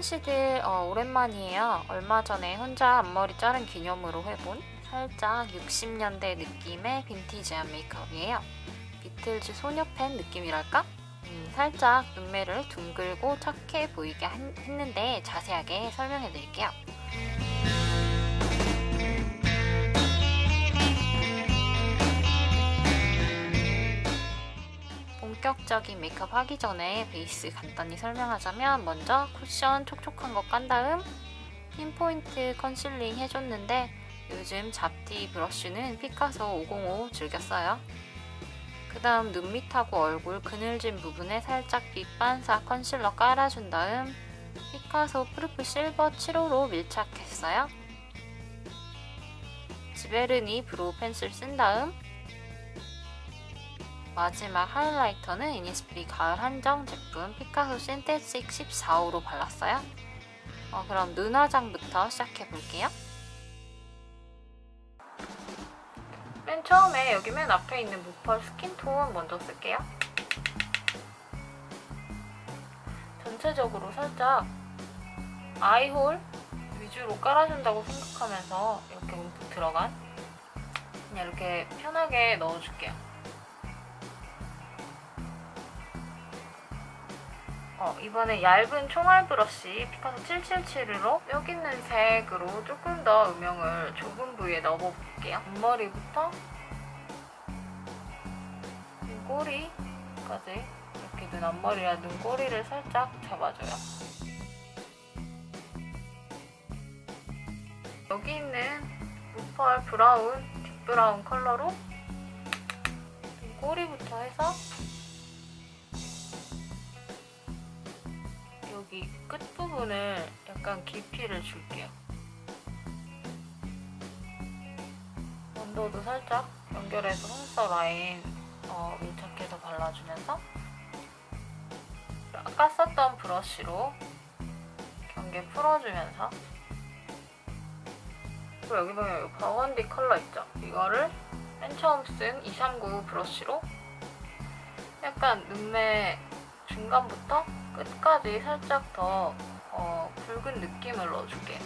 선씨들 오랜만이에요. 얼마 전에 혼자 앞머리 자른 기념으로 해본 살짝 60년대 느낌의 빈티지한 메이크업이에요. 비틀즈 소녀팬 느낌이랄까? 살짝 눈매를 둥글고 착해 보이게 했는데 자세하게 설명해 드릴게요. 본격적인 메이크업 하기 전에 베이스 간단히 설명하자면, 먼저 쿠션 촉촉한 거 깐 다음 핀포인트 컨실링 해줬는데 요즘 잡티 브러쉬는 피카소 505 즐겨 써요. 그 다음 눈 밑하고 얼굴 그늘진 부분에 살짝 빛 반사 컨실러 깔아준 다음 피카소 프루프 실버 7호로 밀착했어요. 지베르니 브로우 펜슬 쓴 다음 마지막 하이라이터는 이니스프리 가을 한정 제품 피카소 신테식 14호로 발랐어요. 그럼 눈 화장부터 시작해볼게요. 맨 처음에 여기 맨 앞에 있는 무펄 스킨톤 먼저 쓸게요. 전체적으로 살짝 아이홀 위주로 깔아준다고 생각하면서 이렇게 움푹 들어간, 그냥 이렇게 편하게 넣어줄게요. 이번에 얇은 총알 브러쉬 피카소 777로 뼈 있는 색으로 조금 더 음영을 좁은 부위에 넣어볼게요. 앞머리부터 눈꼬리까지 이렇게 눈 앞머리랑 눈꼬리를 살짝 잡아줘요. 여기 있는 무펄 브라운, 딥브라운 컬러로 눈꼬리부터 해서 여기 끝부분을 약간 깊이를 줄게요. 언더도 살짝 연결해서 속눈썹 라인 밀착해서 발라주면서 아까 썼던 브러쉬로 경계 풀어주면서, 그리고 여기 보면 이 버건디 컬러 있죠? 이거를 맨 처음 쓴 239 브러쉬로 약간 눈매 중간부터 끝까지 살짝 더 붉은 느낌을 넣어줄게요.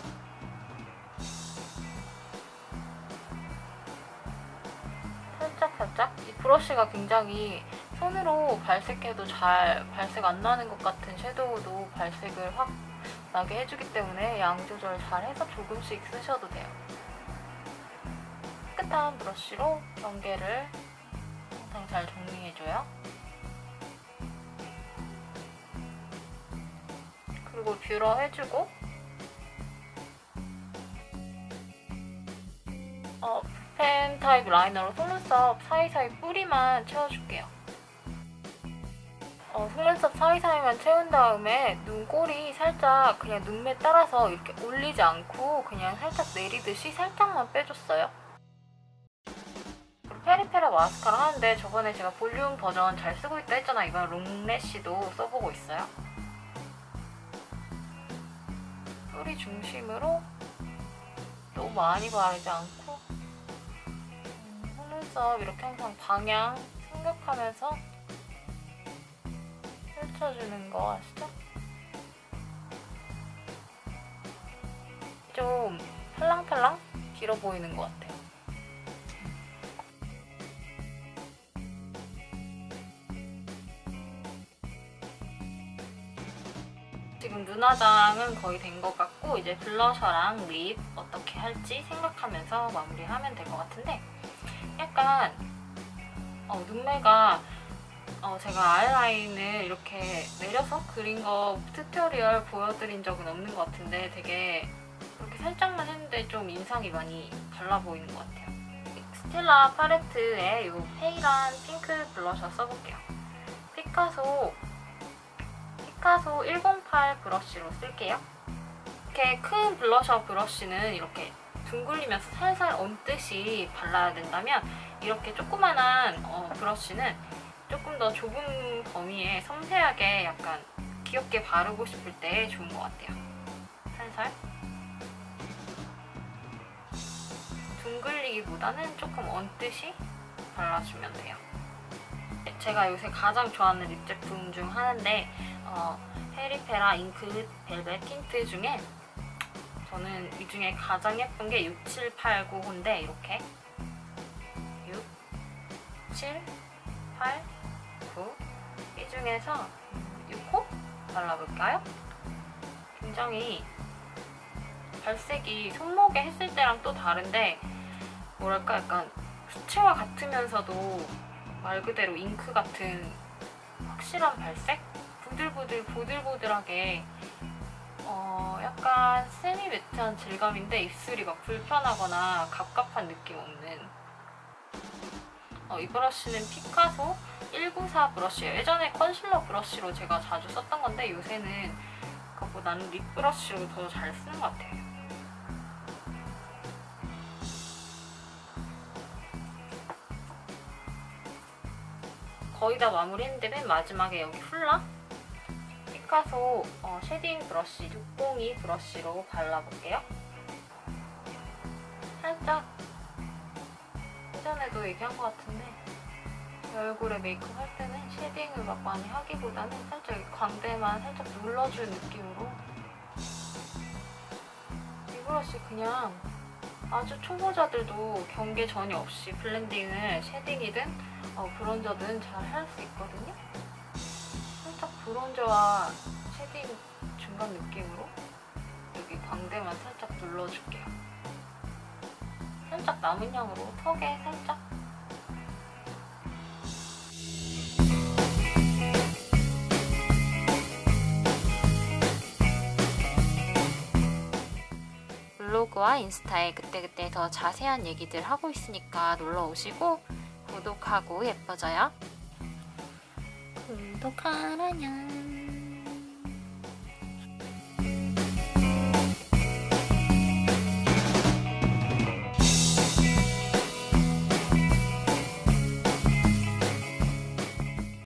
살짝 이 브러쉬가 굉장히 손으로 발색해도 잘 발색 안 나는 것 같은 섀도우도 발색을 확 나게 해주기 때문에 양 조절 잘 해서 조금씩 쓰셔도 돼요. 깨끗한 브러쉬로 경계를 항상 잘 정리해줘요. 그리고 뷰러 해주고 펜 타입 라이너로 속눈썹 사이사이 뿌리만 채워줄게요. 속눈썹 사이사이만 채운 다음에 눈꼬리 살짝 그냥 눈매 따라서 이렇게 올리지 않고 그냥 살짝 내리듯이 살짝만 빼줬어요. 그리고 페리페라 마스카라 하는데 저번에 제가 볼륨 버전 잘 쓰고 있다 했잖아. 이번 롱래쉬도 써보고 있어요. 뿌리 중심으로 너무 많이 바르지 않고 속눈썹 이렇게 항상 방향 생각하면서 펼쳐주는 거 아시죠? 좀 팔랑팔랑 길어 보이는 것 같아요. 지금 눈 화장은 거의 된 것 같고 이제 블러셔랑 립 어떻게 할지 생각하면서 마무리하면 될 것 같은데, 약간 눈매가 제가 아이라인을 이렇게 내려서 그린 거 튜토리얼 보여드린 적은 없는 것 같은데 되게 그렇게 살짝만 했는데 좀 인상이 많이 달라 보이는 것 같아요. 스텔라 팔레트의 이 페일한 핑크 블러셔 써볼게요. 피카소 108 브러쉬로 쓸게요. 이렇게 큰 블러셔 브러쉬는 이렇게 둥글리면서 살살 얹듯이 발라야 된다면, 이렇게 조그만한 브러쉬는 조금 더 좁은 범위에 섬세하게 약간 귀엽게 바르고 싶을 때 좋은 것 같아요. 살살 둥글리기보다는 조금 얹듯이 발라주면 돼요. 제가 요새 가장 좋아하는 립 제품 중 하나인데 페리페라 잉크 벨벳 틴트 중에 저는 이 중에 가장 예쁜 게 6, 7, 8, 9호인데 이렇게 6, 7, 8, 9 이 중에서 6호 발라볼까요? 굉장히 발색이 손목에 했을 때랑 또 다른데 뭐랄까 약간 수채화 같으면서도 말 그대로 잉크 같은 확실한 발색? 부들부들 보들보들하게 약간 세미 매트한 질감인데 입술이 막 불편하거나 갑갑한 느낌 없는 이 브러쉬는 피카소 194 브러쉬예요. 예전에 컨실러 브러쉬로 제가 자주 썼던 건데 요새는 그것보다는 립 브러쉬로 더 잘 쓰는 것 같아요. 거의 다 마무리했는데 맨 마지막에 여기 훌라 피카소 쉐딩 브러쉬 602 브러쉬로 발라볼게요. 살짝 예전에도 얘기한 것 같은데 얼굴에 메이크업 할 때는 쉐딩을 막 많이 하기보다는 살짝 광대만 살짝 눌러줄 느낌으로 이 브러쉬 그냥 아주 초보자들도 경계 전혀 없이 블렌딩을 쉐딩이든 브론저든 잘 할 수 있거든요. 살짝 브론저와 쉐딩 중간 느낌으로 여기 광대만 살짝 눌러줄게요. 살짝 남은 양으로 턱에 살짝 블로그와 인스타에 그때그때 더 자세한 얘기들 하고 있으니까 놀러오시고 구독하고 예뻐져요. 구독하라냥